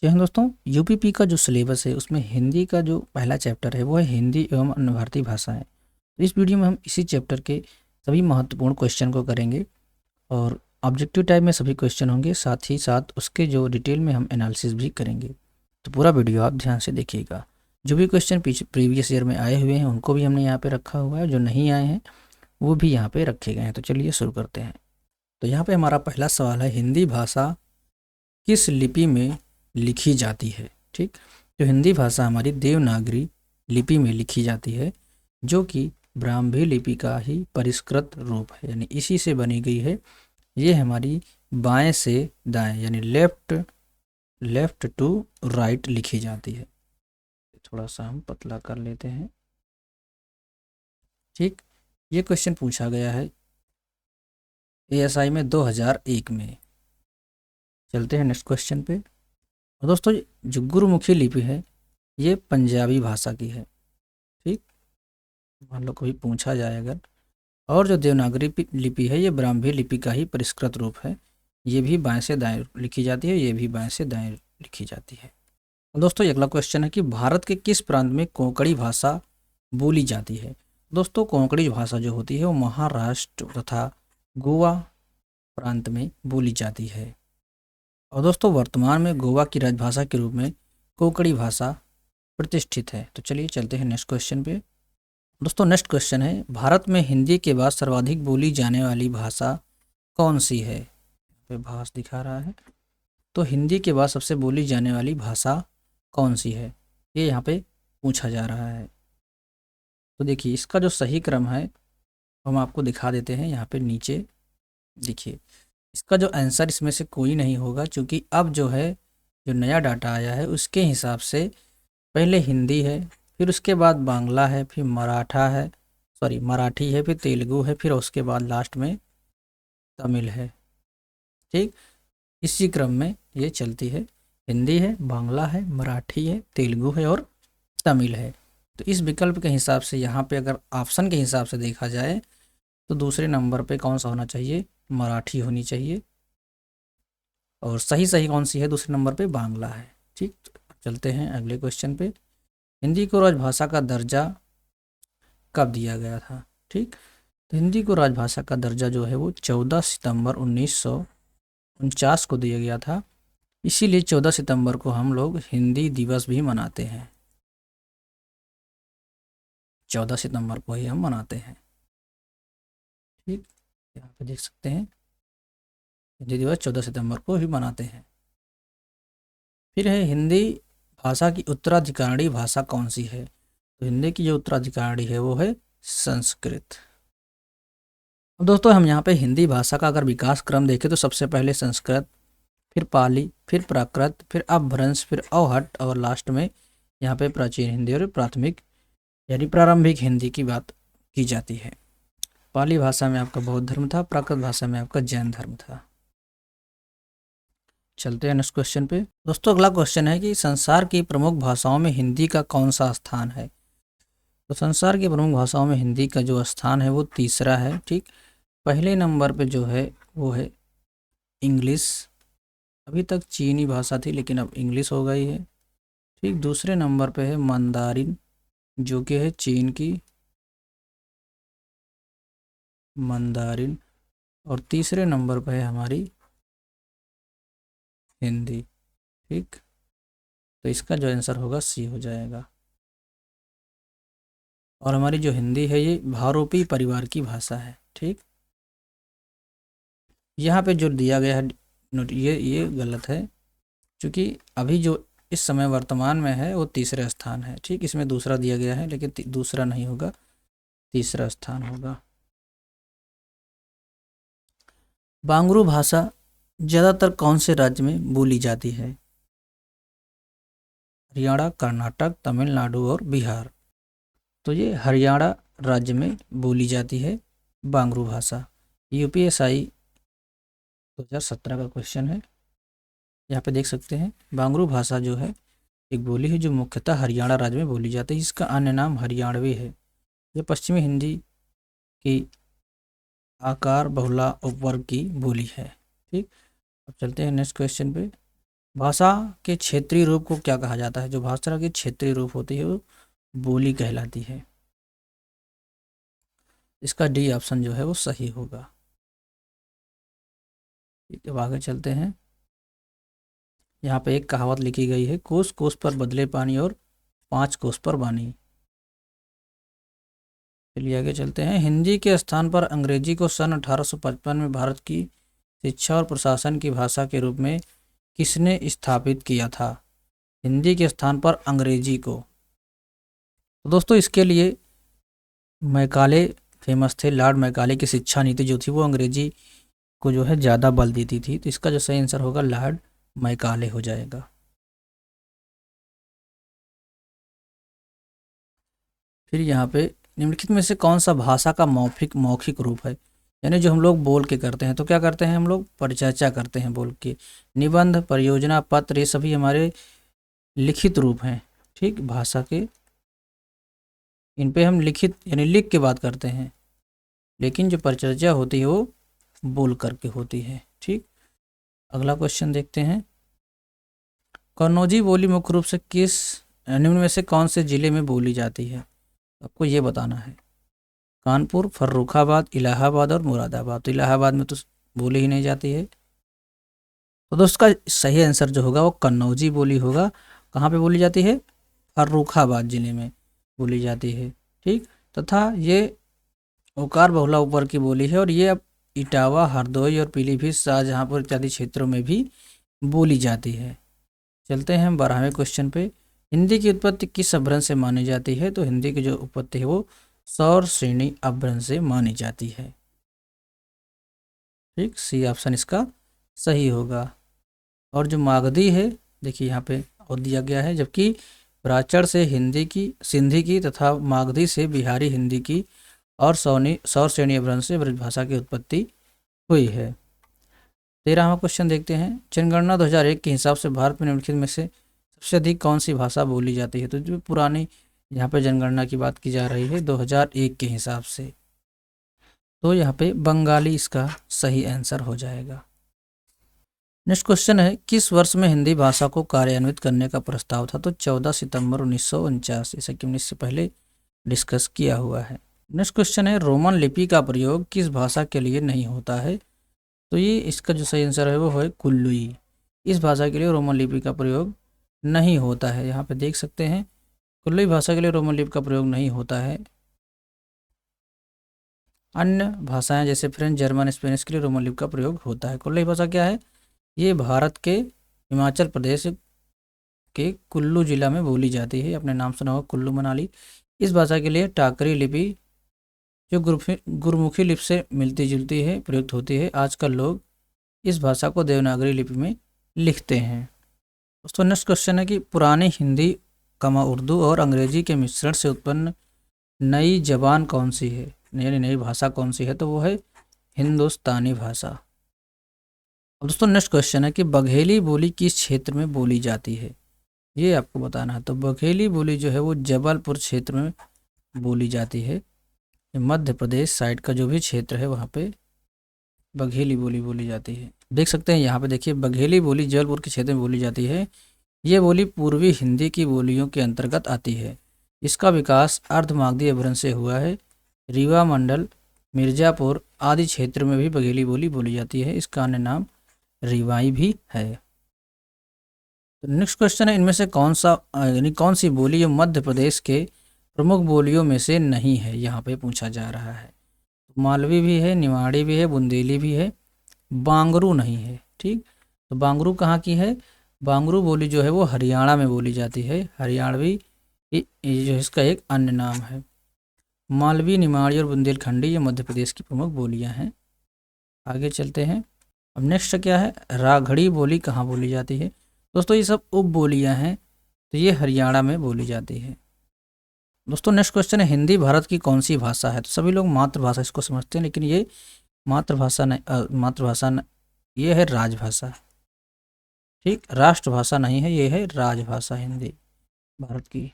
जय हिंद दोस्तों। यूपीपी का जो सिलेबस है उसमें हिंदी का जो पहला चैप्टर है वो है हिंदी एवं अन्य भारतीय भाषाएं। तो इस वीडियो में हम इसी चैप्टर के सभी महत्वपूर्ण क्वेश्चन को करेंगे और ऑब्जेक्टिव टाइप में सभी क्वेश्चन होंगे, साथ ही साथ उसके जो डिटेल में हम एनालिसिस भी करेंगे। तो पूरा वीडियो आप ध्यान से देखिएगा। जो भी क्वेश्चन प्रीवियस ईयर में आए हुए हैं उनको भी हमने यहाँ पे रखा हुआ है, जो नहीं आए हैं वो भी यहाँ पे रखे गए हैं। तो चलिए शुरू करते हैं। तो यहाँ पे हमारा पहला सवाल है, हिंदी भाषा किस लिपि में लिखी जाती है। ठीक, तो हिंदी भाषा हमारी देवनागरी लिपि में लिखी जाती है, जो कि ब्राह्मी लिपि का ही परिष्कृत रूप है, यानी इसी से बनी गई है। ये हमारी बाएं से दाएं यानी लेफ्ट टू राइट लिखी जाती है। थोड़ा सा हम पतला कर लेते हैं। ठीक, ये क्वेश्चन पूछा गया है एएसआई में 2001 में। चलते हैं नेक्स्ट क्वेश्चन पे। और दोस्तों, जो गुरुमुखी लिपि है ये पंजाबी भाषा की है। ठीक, मान लो कभी पूछा जाए अगर। और जो देवनागरी लिपि है ये ब्राह्मी लिपि का ही परिष्कृत रूप है। ये भी बाएं से दाएं लिखी जाती है, ये भी बाएं से दाएं लिखी जाती है। दोस्तों, अगला क्वेश्चन है कि भारत के किस प्रांत में कोंकणी भाषा बोली जाती है। दोस्तों, कोंकणी भाषा जो होती है वो महाराष्ट्र तथा गोवा प्रांत में बोली जाती है। और दोस्तों, वर्तमान में गोवा की राजभाषा के रूप में कोंकणी भाषा प्रतिष्ठित है। तो चलिए चलते हैं नेक्स्ट क्वेश्चन पे। दोस्तों, नेक्स्ट क्वेश्चन है, भारत में हिंदी के बाद सर्वाधिक बोली जाने वाली भाषा कौन सी है। पे भाष दिखा रहा है। तो हिंदी के बाद सबसे बोली जाने वाली भाषा कौन सी है, ये यहाँ पे पूछा जा रहा है। तो देखिए, इसका जो सही क्रम है हम आपको दिखा देते हैं यहाँ पे नीचे। देखिए, इसका जो आंसर इसमें से कोई नहीं होगा, क्योंकि अब जो है जो नया डाटा आया है उसके हिसाब से पहले हिंदी है, फिर उसके बाद बांग्ला है, फिर मराठी है, फिर तेलुगु है, फिर उसके बाद लास्ट में तमिल है। ठीक, इसी क्रम में ये चलती है। हिंदी है, बांग्ला है, मराठी है, तेलुगु है और तमिल है। तो इस विकल्प के हिसाब से यहाँ पे अगर ऑप्शन के हिसाब से देखा जाए तो दूसरे नंबर पे कौन सा होना चाहिए, मराठी होनी चाहिए। और सही सही कौन सी है, दूसरे नंबर पे बांग्ला है। ठीक, चलते हैं अगले क्वेश्चन पे। हिंदी को राजभाषा का दर्जा कब दिया गया था। ठीक, तो हिंदी को राजभाषा का दर्जा जो है वो 14 सितंबर 1949 को दिया गया था। इसीलिए 14 सितंबर को हम लोग हिंदी दिवस भी मनाते हैं। 14 सितंबर को ही हम मनाते हैं। ठीक, यहाँ पे देख सकते हैं हिंदी दिवस 14 सितंबर को ही मनाते हैं। फिर है, हिंदी भाषा की उत्तराधिकारी भाषा कौन सी है। तो हिंदी की जो उत्तराधिकारी है वो है संस्कृत। अब दोस्तों, हम यहाँ पे हिंदी भाषा का अगर विकास क्रम देखें तो सबसे पहले संस्कृत, फिर पाली, फिर प्राकृत, फिर अपभ्रंश, फिर अवहट्ट और लास्ट में यहाँ पे प्राचीन हिंदी और प्राथमिक यानी प्रारंभिक हिंदी की बात की जाती है। पाली भाषा में आपका बौद्ध धर्म था, प्राकृत भाषा में आपका जैन धर्म था। चलते हैं नेक्स्ट क्वेश्चन पे। दोस्तों, अगला क्वेश्चन है कि संसार की प्रमुख भाषाओं में हिंदी का कौन सा स्थान है। तो संसार की प्रमुख भाषाओं में हिंदी का जो स्थान है वो तीसरा है। ठीक, पहले नंबर पे जो है वो है इंग्लिश। अभी तक चीनी भाषा थी लेकिन अब इंग्लिश हो गई है। ठीक, दूसरे नंबर पे है मंदारिन, जो कि है चीन की मंदारिन। और तीसरे नंबर पे है हमारी हिंदी। ठीक, तो इसका जो आंसर होगा सी हो जाएगा। और हमारी जो हिंदी है ये भारोपी परिवार की भाषा है। ठीक, यहाँ पे जो दिया गया है ये गलत है, क्योंकि अभी जो इस समय वर्तमान में है वो तीसरे स्थान है। ठीक, इसमें दूसरा दिया गया है लेकिन दूसरा नहीं होगा, तीसरा स्थान होगा। बांगरू भाषा ज़्यादातर कौन से राज्य में बोली जाती है। हरियाणा, कर्नाटक, तमिलनाडु और बिहार। तो ये हरियाणा राज्य में बोली जाती है बांगरू भाषा। यूपीएसआई 2017 का क्वेश्चन है। यहाँ पे देख सकते हैं बांगरू भाषा जो है एक बोली है जो मुख्यतः हरियाणा राज्य में बोली जाती है। इसका अन्य नाम हरियाणवी है। यह पश्चिमी हिंदी की आकार बहुला उपवर्ग की बोली है। ठीक, अब चलते हैं नेक्स्ट क्वेश्चन पे। भाषा के क्षेत्रीय रूप को क्या कहा जाता है? जो भाषा की क्षेत्रीय रूप होती है वो बोली कहलाती है। इसका डी ऑप्शन जो है वो सही होगा। ठीक है, अब आगे चलते हैं। यहाँ पे एक कहावत लिखी गई है, कोस कोस पर बदले पानी और 5 कोस पर वाणी। चलिए आगे चलते हैं। हिंदी के स्थान पर अंग्रेजी को सन 1855 में भारत की शिक्षा और प्रशासन की भाषा के रूप में किसने स्थापित किया था? हिंदी के स्थान पर अंग्रेजी को। तो दोस्तों इसके लिए मैकाले फेमस थे। लॉर्ड मैकाले की शिक्षा नीति जो थी वो अंग्रेजी को जो है ज़्यादा बल देती थी। तो इसका जो सही आंसर होगा लॉर्ड मैकाले हो जाएगा। फिर यहाँ पे निम्नलिखित में से कौन सा भाषा का मौखिक रूप है? यानी जो हम लोग बोल के करते हैं, तो क्या करते हैं हम लोग? परिचर्चा करते हैं बोल के। निबंध, परियोजना, पत्र, ये सभी हमारे लिखित रूप हैं। ठीक, भाषा के इन पे हम लिखित यानी लिख के बात करते हैं, लेकिन जो परिचर्चा होती है वो बोल करके होती है। ठीक, अगला क्वेश्चन देखते हैं। कन्नौजी बोली मुख्य रूप से किस निम्न में से कौन से जिले में बोली जाती है? आपको ये बताना है। कानपुर, फर्रुखाबाद, इलाहाबाद और मुरादाबाद। तो इलाहाबाद में तो बोली ही नहीं जाती है। तो दोस्तों का सही आंसर जो होगा वो कन्नौजी बोली होगा। कहाँ पे बोली जाती है? फर्रुखाबाद जिले में बोली जाती है। ठीक, तथा ये ओकार बहुला ऊपर की बोली है और ये अब इटावा, हरदोई और पीलीभीत, शाहजहांपुर इत्यादि क्षेत्रों में भी बोली जाती है। चलते हैं हम 12वें क्वेश्चन पे। हिंदी की उत्पत्ति किस अपभ्रंश से मानी जाती है? तो हिंदी की जो उत्पत्ति है वो सौर श्रेणी अपभ्रंश से मानी जाती है। ठीक, सी ऑप्शन इसका सही होगा। और जो मागधी है, देखिए यहाँ पे और दिया गया है, जबकि प्राचर से हिंदी की, सिंधी की तथा मागधी से बिहारी हिंदी की और सौर श्रेणी अपभ्रंश से ब्रजभाषा की उत्पत्ति हुई है। 13वां क्वेश्चन देखते हैं। जनगणना 2001 के हिसाब से भारत में निम्नलिखित में से सबसे अधिक कौन सी भाषा बोली जाती है? तो जो पुरानी यहाँ पे जनगणना की बात की जा रही है 2001 के हिसाब से, तो यहाँ पे बंगाली इसका सही आंसर हो जाएगा। नेक्स्ट क्वेश्चन है, किस वर्ष में हिंदी भाषा को कार्यान्वित करने का प्रस्ताव था? तो 14 सितंबर 1949, जैसा कि हमने इससे पहले डिस्कस किया हुआ है। नेक्स्ट क्वेश्चन है, रोमन लिपि का प्रयोग किस भाषा के लिए नहीं होता है? तो ये इसका जो सही आंसर है वो है कुल्लुई। इस भाषा के लिए रोमन लिपि का प्रयोग नहीं होता है। यहाँ पे देख सकते हैं कुल्लुई भाषा के लिए रोमन लिपि का प्रयोग नहीं होता है। अन्य भाषाएं जैसे फ्रेंच, जर्मन, स्पेनिश के लिए रोमन लिपि का प्रयोग होता है। कुल्लुई भाषा क्या है? ये भारत के हिमाचल प्रदेश के कुल्लू जिला में बोली जाती है। अपने नाम सुना होगा कुल्लू मनाली। इस भाषा के लिए टाकरी लिपि जो गुरमुखी लिपि से मिलती जुलती है प्रयुक्त होती है। आजकल लोग इस भाषा को देवनागरी लिपि में लिखते हैं। दोस्तों नेक्स्ट क्वेश्चन है कि पुरानी हिंदी उर्दू और अंग्रेजी के मिश्रण से उत्पन्न नई जबान कौन सी है, यानी नई भाषा कौन सी है? तो वो है हिंदुस्तानी भाषा। अब दोस्तों नेक्स्ट क्वेश्चन है कि बघेली बोली किस क्षेत्र में बोली जाती है? ये आपको बताना है। तो बघेली बोली जो है वो जबलपुर क्षेत्र में बोली जाती है। मध्य प्रदेश साइड का जो भी क्षेत्र है वहाँ पे बघेली बोली बोली जाती है। देख सकते हैं यहाँ पे, देखिए बघेली बोली जबलपुर के क्षेत्र में बोली जाती है। ये बोली पूर्वी हिंदी की बोलियों के अंतर्गत आती है। इसका विकास अर्धमागधी अपभ्रंश से हुआ है। रीवा मंडल, मिर्जापुर आदि क्षेत्र में भी बघेली बोली बोली जाती है। इसका अन्य नाम रीवाई भी है। तो नेक्स्ट क्वेश्चन है, इनमें से कौन सा यानी कौन सी बोली जो मध्य प्रदेश के प्रमुख बोलियों में से नहीं है? यहाँ पे पूछा जा रहा है। मालवी भी है, निमाड़ी भी है, बुंदेली भी है, बांगरू नहीं है। ठीक, तो बांगरू कहाँ की है? बांगरू बोली जो है वो हरियाणा में बोली जाती है। हरियाणवी जो इसका एक अन्य नाम है। मालवी, निमाड़ी और बुंदेलखंडी ये मध्य प्रदेश की प्रमुख बोलियां हैं। आगे चलते हैं। अब नेक्स्ट क्या है, राघड़ी बोली कहाँ बोली जाती है? दोस्तों ये सब उप बोलियां हैं, तो ये हरियाणा में बोली जाती है। दोस्तों नेक्स्ट क्वेश्चन है, हिंदी भारत की कौन सी भाषा है? तो सभी लोग मातृभाषा इसको समझते हैं, लेकिन ये मातृभाषा नहीं, ये है राजभाषा। ठीक, राष्ट्रभाषा नहीं है, ये है राजभाषा हिंदी भारत की।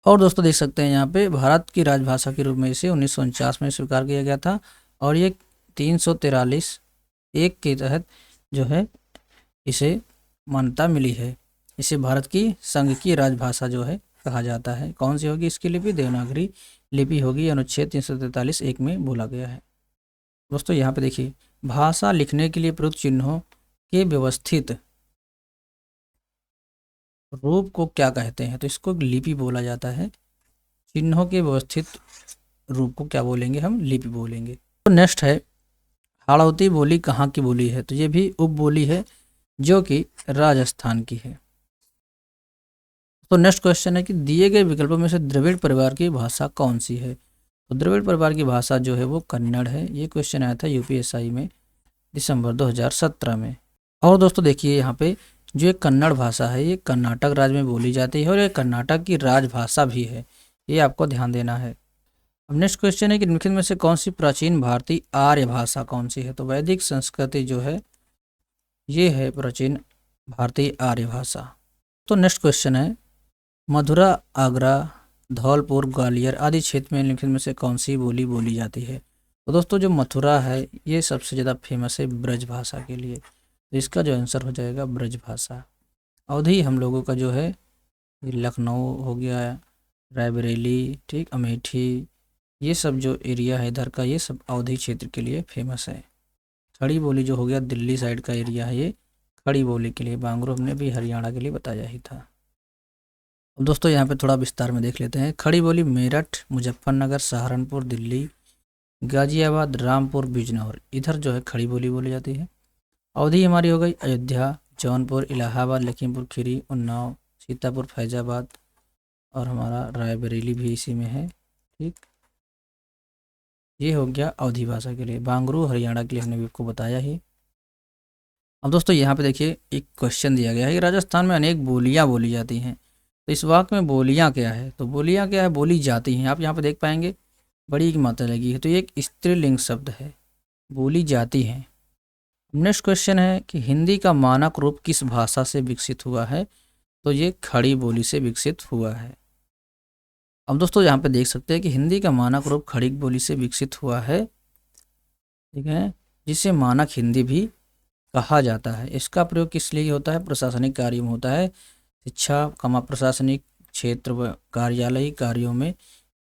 और दोस्तों देख सकते हैं यहाँ पे भारत की राजभाषा के रूप में इसे 1949 में स्वीकार किया गया था और ये 343 एक के तहत जो है इसे मान्यता मिली है। इसे भारत की संघ की राजभाषा जो है कहा जाता है। कौन सी होगी इसकी लिपि? देवनागरी लिपि होगी। अनुच्छेद 343(1) में बोला गया है। दोस्तों यहाँ पे देखिए, भाषा लिखने के लिए प्रयुक्त चिन्हों के व्यवस्थित रूप को क्या कहते हैं? तो इसको लिपि बोला जाता है। चिन्हों के व्यवस्थित रूप को क्या बोलेंगे? हम लिपि बोलेंगे। तो नेक्स्ट है, हाड़ौती बोली कहाँ की बोली है? तो ये भी उप बोली है जो कि राजस्थान की है। तो नेक्स्ट क्वेश्चन है कि दिए गए विकल्पों में से द्रविड़ परिवार की भाषा कौन सी है? तो द्रविड़ परिवार की भाषा जो है वो कन्नड़ है। ये क्वेश्चन आया था यूपीएसआई में दिसंबर 2017 में। और दोस्तों देखिए यहाँ पे जो एक कन्नड़ भाषा है ये कर्नाटक राज्य में बोली जाती है और ये कर्नाटक की राजभाषा भी है। ये आपको ध्यान देना है। अब नेक्स्ट क्वेश्चन है कि निम्नलिखित में से कौन सी प्राचीन भारतीय आर्य भाषा कौन सी है? तो वैदिक संस्कृति जो है ये है प्राचीन भारतीय आर्य भाषा। तो नेक्स्ट क्वेश्चन है, मथुरा, आगरा, धौलपुर, ग्वालियर आदि क्षेत्र में निम्नलिखित में से कौन सी बोली बोली जाती है? तो दोस्तों जो मथुरा है ये सबसे ज़्यादा फेमस है ब्रज भाषा के लिए। तो इसका जो आंसर हो जाएगा ब्रज भाषा। अवधी हम लोगों का जो है लखनऊ हो गया, रायबरेली, ठीक, अमेठी, ये सब जो एरिया है इधर का ये सब अवधी क्षेत्र के लिए फेमस है। खड़ी बोली जो हो गया दिल्ली साइड का एरिया है ये खड़ी बोली के लिए। बांगरू हमने भी हरियाणा के लिए बताया ही था। अब दोस्तों यहाँ पे थोड़ा विस्तार में देख लेते हैं। खड़ी बोली मेरठ, मुजफ्फरनगर, सहारनपुर, दिल्ली, गाजियाबाद, रामपुर, बिजनौर इधर जो है खड़ी बोली बोली जाती है। अवधी हमारी हो गई अयोध्या, जौनपुर, इलाहाबाद, लखीमपुर खीरी, उन्नाव, सीतापुर, फैजाबाद और हमारा रायबरेली भी इसी में है। ठीक, ये हो गया अवधी भाषा के लिए। बांगरू हरियाणा के लिए हमने भी आपको बताया ही। अब दोस्तों यहाँ पे देखिए एक क्वेश्चन दिया गया है कि राजस्थान में अनेक बोलियाँ बोली जाती हैं। तो इस वाक्य में बोलियाँ क्या है? तो बोलियाँ क्या है? बोली जाती हैं। आप यहाँ पे देख पाएंगे बड़ी की मात्रा लगी है तो ये एक स्त्रीलिंग शब्द है, बोली जाती हैं। नेक्स्ट क्वेश्चन है कि हिंदी का मानक रूप किस भाषा से विकसित हुआ है? तो ये खड़ी बोली से विकसित हुआ है। अब दोस्तों यहाँ पे देख सकते हैं कि हिंदी का मानक रूप खड़ी बोली से विकसित हुआ है, ठीक है, जिसे मानक हिंदी भी कहा जाता है। इसका प्रयोग किस लिए होता है? प्रशासनिक कार्यों में होता है। शिक्षा, प्रशासनिक क्षेत्र व कार्यालयी कार्यों में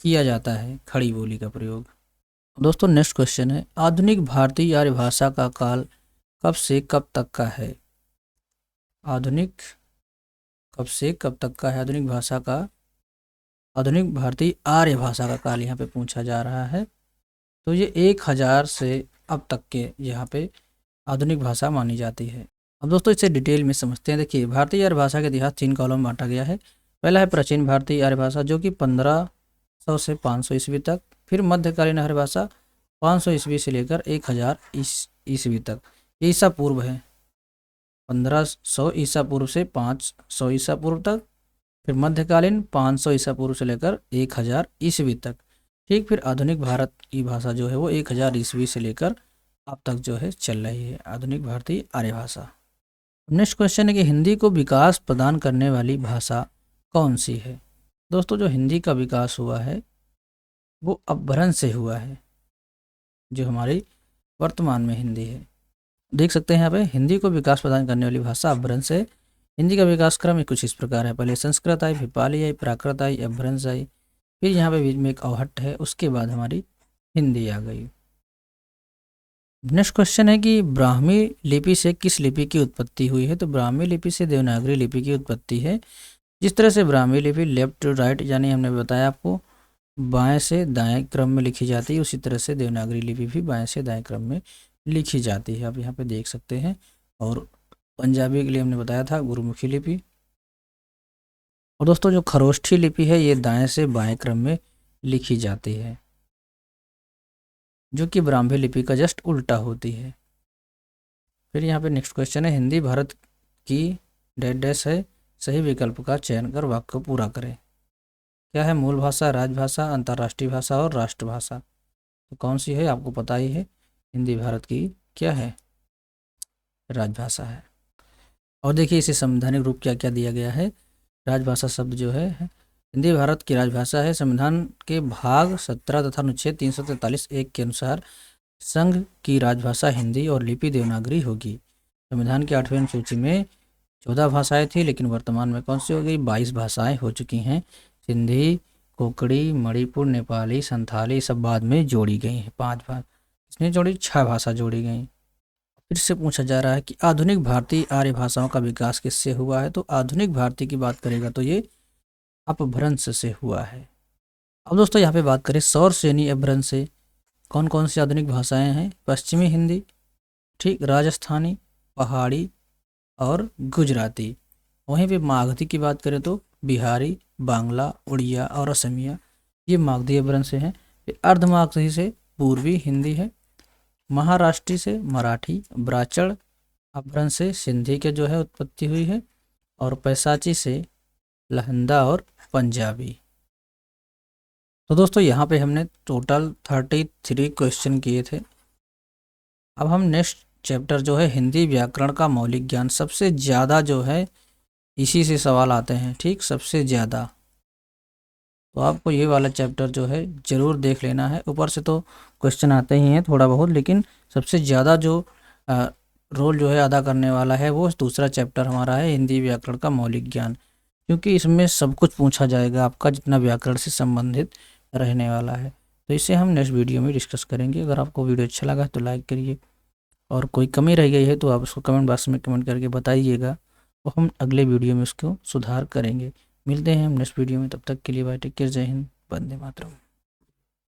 किया जाता है खड़ी बोली का प्रयोग। दोस्तों नेक्स्ट क्वेश्चन है, आधुनिक भारतीय आर्य भाषा का काल कब से कब तक का है? आधुनिक कब से कब तक का है? आधुनिक भाषा का, आधुनिक भारतीय आर्य भाषा का काल यहाँ पे पूछा जा रहा है। तो ये 1000 से अब तक के यहाँ पे आधुनिक भाषा मानी जाती है। अब दोस्तों इसे डिटेल में समझते हैं। देखिए भारतीय आर्य भाषा का इतिहास 3 कालों में बांटा गया है। पहला है प्राचीन भारतीय आर्य भाषा जो कि 1500 से 500 ईस्वी तक। फिर मध्यकालीन आर्य भाषा 500 ईस्वी से लेकर 1000 ईस्वी तक। ये ईसा पूर्व है, 1500 ईसा पूर्व से 500 ईसा पूर्व तक। फिर मध्यकालीन 500 ईसा पूर्व से लेकर 1000 ईस्वी तक। ठीक, फिर आधुनिक भारत की भाषा जो है वो 1000 ईस्वी से लेकर अब तक जो है चल रही है आधुनिक भारतीय आर्य भाषा। नेक्स्ट क्वेश्चन है कि हिंदी को विकास प्रदान करने वाली भाषा कौन सी है? दोस्तों जो हिंदी का विकास हुआ है वो अपभ्रंश से हुआ है, जो हमारी वर्तमान में हिंदी है। देख सकते हैं यहाँ पे हिंदी को विकास प्रदान करने वाली भाषा अपभ्रंश है। हिंदी का विकास क्रम कुछ इस प्रकार है, पहले संस्कृत आई, फिर पाली आई, प्राकृत आई, अपभ्रंश आई, फिर यहाँ पे बीच में एक अवहट्ट है, उसके बाद हमारी हिंदी आ गई। नेक्स्ट क्वेश्चन है कि ब्राह्मी लिपि से किस लिपि की उत्पत्ति हुई है? तो ब्राह्मी लिपि से देवनागरी लिपि की उत्पत्ति है। जिस तरह से ब्राह्मी लिपि लेफ्ट टू राइट यानी हमने बताया आपको बाएं से दाएं क्रम में लिखी जाती है, उसी तरह से देवनागरी लिपि भी बाएं से दाएं क्रम में लिखी जाती है। आप यहाँ पे देख सकते हैं। और पंजाबी के लिए हमने बताया था गुरुमुखी लिपि। और दोस्तों जो खरोष्ठी लिपि है ये दाएं से बाएं क्रम में लिखी जाती है, जो कि ब्राह्मी लिपि का जस्ट उल्टा होती है। फिर यहाँ पे नेक्स्ट क्वेश्चन है, हिंदी भारत की डैश है, सही विकल्प का चयन कर वाक्य को पूरा करें। क्या है? मूल भाषा, राजभाषा, अंतर्राष्ट्रीय भाषा और राष्ट्रभाषा। तो कौन सी है? आपको पता ही है, हिंदी भारत की क्या है? राजभाषा है। और देखिए इसे संवैधानिक रूप क्या क्या दिया गया है। राजभाषा शब्द जो है हिंदी भारत की राजभाषा है। संविधान के भाग 17 तथा अनुच्छेद 343(1) के अनुसार संघ की राजभाषा हिंदी और लिपि देवनागरी होगी। संविधान की 8वीं अनुसूची में 14 भाषाएं थी, लेकिन वर्तमान में कौन सी हो गई, 22 भाषाएं हो चुकी हैं। सिंधी, कोकड़ी, मणिपुर, नेपाली, संथाली सब बाद में जोड़ी गई हैं। 5 भाषा इसने जोड़ी, 6 भाषा जोड़ी गई। फिर से पूछा जा रहा है कि आधुनिक भारतीय आर्य भाषाओं का विकास किससे हुआ है। तो आधुनिक भारतीय की बात करेगा तो ये अपभ्रंश से हुआ है। अब दोस्तों यहाँ पे बात करें सौर श्रेणी अपभ्रंश से कौन कौन सी आधुनिक भाषाएं हैं। पश्चिमी हिंदी, ठीक, राजस्थानी, पहाड़ी और गुजराती। वहीं पे मागधी की बात करें तो बिहारी, बांग्ला, उड़िया और असमिया, ये मागधी अपभ्रंश से हैं। फिर अर्धमागधी से पूर्वी हिंदी है। महाराष्ट्री से मराठी, ब्राचड़ अपभ्रंश से सिंधी के जो है उत्पत्ति हुई है। और पैसाची से लहंदा और पंजाबी। तो दोस्तों यहाँ पे हमने टोटल 33 क्वेश्चन किए थे। अब हम नेक्स्ट चैप्टर जो है हिंदी व्याकरण का मौलिक ज्ञान, सबसे ज़्यादा जो है इसी से सवाल आते हैं, ठीक, सबसे ज़्यादा। तो आपको ये वाला चैप्टर जो है ज़रूर देख लेना है। ऊपर से तो क्वेश्चन आते ही हैं थोड़ा बहुत, लेकिन सबसे ज़्यादा जो रोल जो है अदा करने वाला है वो दूसरा चैप्टर हमारा है हिंदी व्याकरण का मौलिक ज्ञान, क्योंकि इसमें सब कुछ पूछा जाएगा आपका जितना व्याकरण से संबंधित रहने वाला है। तो इसे हम नेक्स्ट वीडियो में डिस्कस करेंगे। अगर आपको वीडियो अच्छा लगा तो लाइक करिए, और कोई कमी रह गई है तो आप उसको कमेंट बॉक्स में कमेंट करके बताइएगा, और हम अगले वीडियो में उसको सुधार करेंगे। मिलते हैं हम नेक्स्ट वीडियो में, तब तक के लिए बाय, टेक केयर, जय हिंद, वंदे मातरम।